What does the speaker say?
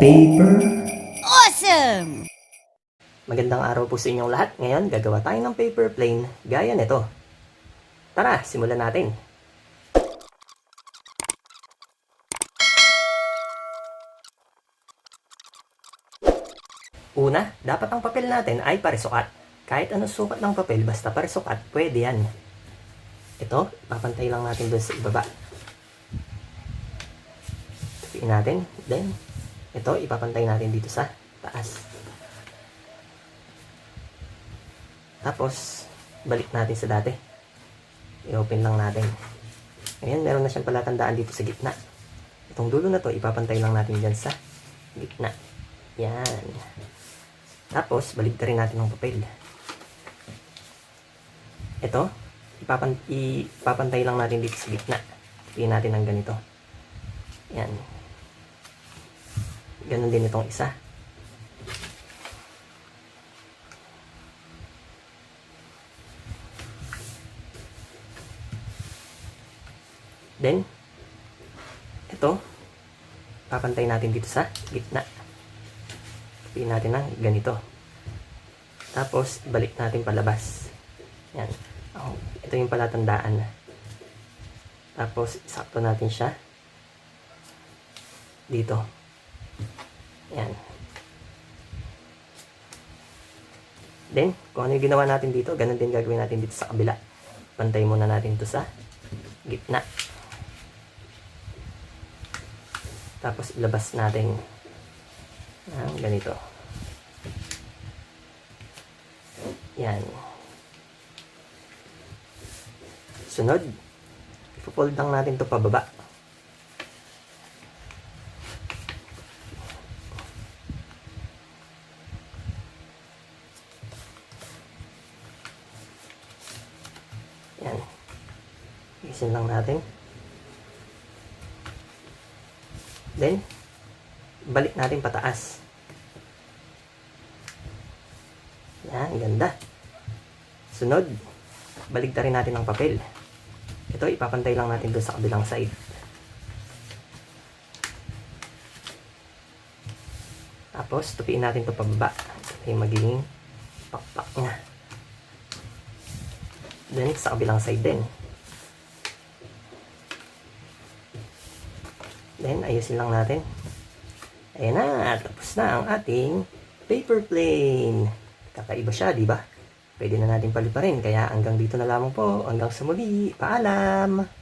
Paper. Awesome! Magandang araw po sa inyong lahat. Ngayon, gagawa tayo ng paper plane gaya nito. Tara, simulan natin. Una, dapat ang papel natin ay parisukat. Kahit anong sukat ng papel, basta parisukat, pwede yan. Ito, papantay lang natin doon sa ibaba. Tapiin natin. Then, ito, ipapantay natin dito sa taas. Tapos, balik natin sa dati. I-open lang natin. Ayan, meron na siyang palatandaan dito sa gitna. Itong dulo na to, ipapantay lang natin dyan sa gitna. Yan. Tapos, balik rin natin ng papel. Ito, ipapantay lang natin dito sa gitna. Tapiin natin ng ganito. Yan. Ganon din itong isa. Then, ito, papantay natin dito sa gitna. Tapiin natin ng ganito. Tapos, balik natin palabas. Yan. Oh, ito yung palatandaan. Tapos, sakto natin siya dito. Yan. Then, kung ano yung ginawa natin dito, ganun din gagawin natin dito sa kabila. Pantay muna natin ito sa gitna. Tapos ilabas natin ng ganito. Yan. Sunod, ipo-fold lang natin ito pababa. Yan. Isin lang natin. Then, balik natin pataas. Yan, ganda. Sunod, balik rin natin ang papel. Ito, ipapantay lang natin doon sa kabilang side. Tapos, tupiin natin ito pababa. Ito yung magiging pakpak niya. Then, sa kabilang side din. Then, ayusin lang natin. Ayan na, tapos na ang ating paper plane. Kakaiba siya, di ba? Pwede na natin paliparin. Kaya hanggang dito na lamang po. Hanggang sa muli. Paalam!